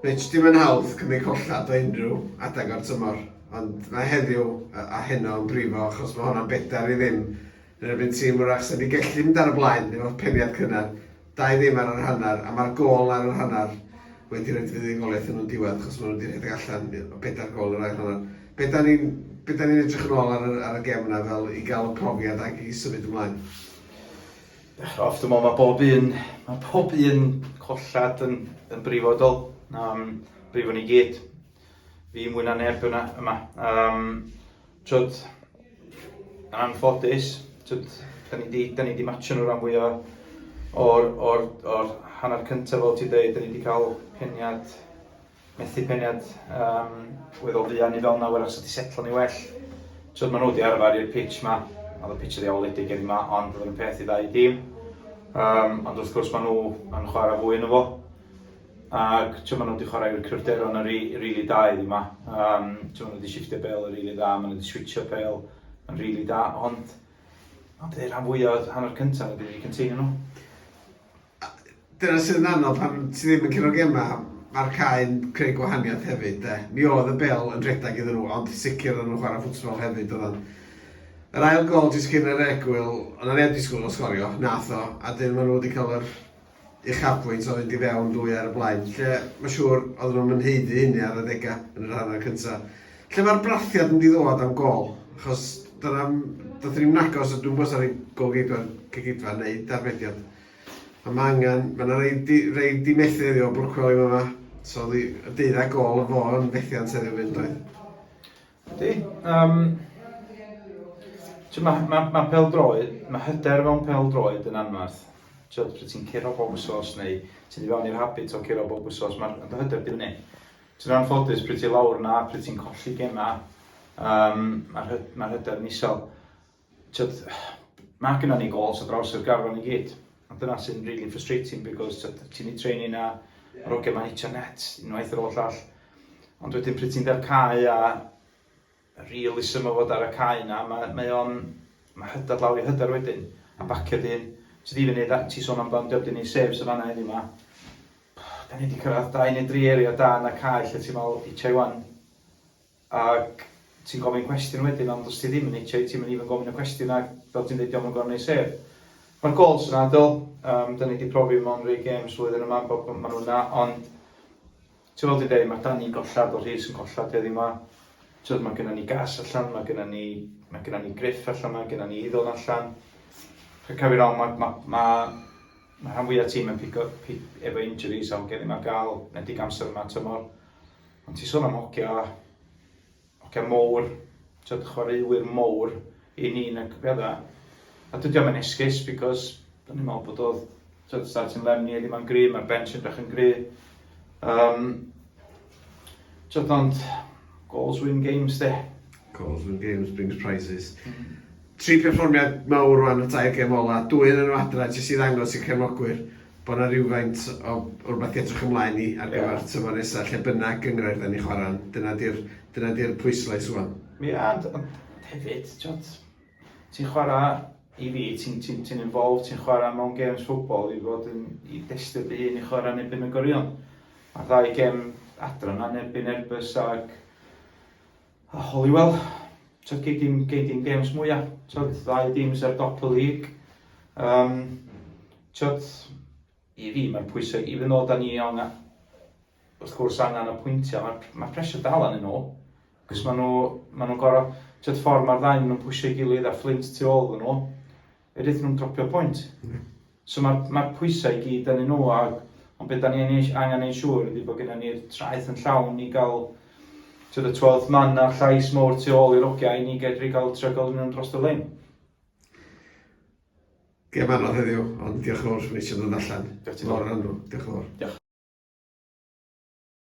Rich, dim yn hawdd cymryd collad o unrhyw adag o'r tymor, ond mae heddiw a heno yn brifo achos mae hwnna'n bedar i ddim yn erbyn tîm wrach sydd wedi gallu mynd ar y blaen efo'r peniad cynnar, 2 ddim ar yr hanner, a mae'r gol ar yr hanner wedi rhaid fuddugoliaeth yn nhw'n diwedd achos maen nhw wedi rhedeg allan o 4 gol yr ail hanner. Be da ni'n edrych yn ôl ar y gem yna fel i gael y profiad ac i symud ymlaen? Off dwi'n meddwl mae pob un collad yn brifodol. Brifo ni gyd. Fi mwy na neb yma. Trwyd, yn anffodus, da ni di matcho nhw rhan fwyaf o'r hanner cyntaf fel ti'n dweud, da ni di cael methu peniad weddol fuan i fel na wrach sydd wedi setlo ni well. Trwyd, maen nhw wedi arfer i'r pitch ma, oedd y pitch wedi awledig gen i ma, ond oedd yn peth i ddau dîm. Ond wrth gwrs maen nhw'n chwarae fwy yno fo. Ac maen nhw wedi chwarae i'r cryfderon yn rili da iddi yma. Maen nhw wedi shiftio bel yn rili da, maen nhw wedi switcho bel yn rili da, ond rhan fwyaf hanner cyntaf ydy wedi cynteinu nhw. Dyna sydd yn anodd pan ti ddim yn cyrraedd gema, mae'r cae'n creu gwahaniaeth hefyd. Mi oedd y bel yn rhedeg iddyn nhw, ond sicr yn nhw chwarae ffwtsbol hefyd. Yr ail gol jyst cyn yr egwyl, ond yn disgwyl o sgorio, nath o, a dyn maen nhw wedi cael yr uchafbwynt o fynd i fewn 2 ar y blaen. Lle mae'n siŵr oedden nhw'n mynheiddi hynny ar y degau yn yr hanner cyntaf. Lle mae'r brathiad yn mynd i ddod am gol, achos doedd ni'n nagos o dwi'n bwys ar ei golgeidfa Cegidfa neu darfediad. A mae yna rei di methu iddi o Brwcwel i yma, so y 12 gol o fo yn fethiant heddiw fynd oedd. Ydy. Mae pêl-droed, mae hyder mewn pêl-droed yn anmarth. Pryd ti'n curo bob wsos neu ti'n fewn i'r habit o curo bob wsos, mae'n hyder di fyny. Ti'n anffodus pryd ti'n lawr yna, pryd ti'n colli gema, mae'r hyder yn isel. Mae gyda ni gols o draws yr garfan i gyd. A dyna sy'n really frustrating because ti'n ei treini yna, mae'r oge mae'n hitio net, unwaith yr oll all. Ond wedyn pryd ti'n dar cae a realism o fod ar y cae yna, mae hyder lawr i hyder wedyn, a bacio dyn. Ti di fyny, ti sôn am bandio, di ni sefs y fanna heddi yma. Da ni wedi cyrraedd 2 neu 3 area da yn y cae lle ti'n meddwl hitio i wan. Ac ti'n gofyn cwestiwn wedyn, ond os ti ddim yn hitio, ti'n mynd i fod gofyn y cwestiwn ac fel ti'n dweud, diolch yn gorau neu sef. Mae'r gols yna adol, da ni wedi profi mewn rhai games flwyddyn yma, bod maen nhw yna, ond ti'n fel ti'n dweud, mae da ni gollad o Rhys yn gollad heddi yma. Mae gennym ni gas allan, mae gennym ni griff allan, mae gennym ni iddon allan. Cafir on, mae rhan fwyaf tîm yn pigo efo injuries am gen ddim ar gael nedig amser yma tymor. Ond ti'n sôn am hogia mowr, chwaraewyr mowr i ni'n y cyfeddau. A dydy o'n esgus, because da ni'n meddwl bod oedd starting lemni ddim yn gry, mae'r bench yn drach yn gry. Ond goals win games de. Goals win games brings prizes. 3 perfformiad mawr rwan y 2 gem ola, 2 yn nhw adra, jyst i ddangos i'r cefnogwyr bod yna rhywfaint o rhywbeth i edrych ymlaen i ar gyfer tymor nesaf, lle bynnag gyngor da ni chwarae'n. Dyna di'r pwyslais rwan. Ond hefyd, ti'n chwarae i fi, ti'n involved, ti'n chwarae mewn games ffwtbol i fod i destio dy hun i chwarae yn erbyn y gorion. Mae'r 2 gem adra yna yn erbyn Erbys ac Holywell. Geid dim games mwyaf. 2 teams ar top y league. I fi mae'n pwysig, even though da ni wrth gwrs angen y pwyntiau, mae pressure dal yn nhw. Cos maen nhw'n gorau, ffordd mae'r ddau nhw'n pwysio gilydd a Flint tu ôl nhw, edrych nhw'n dropio pwynt. So mae'r pwysau i gyd yn nhw, ond beth da ni angen ei siŵr ydy bod gennym ni'r traeth yn llawn i gael y 12th man a'r llais mowr tu ôl i'r ogiau i ni gedri gael trygol nhw'n dros y lein. Gem anodd heddiw, ond diolch yn fawr sy'n eisiau dod allan. Diolch yn fawr. Diolch yn fawr.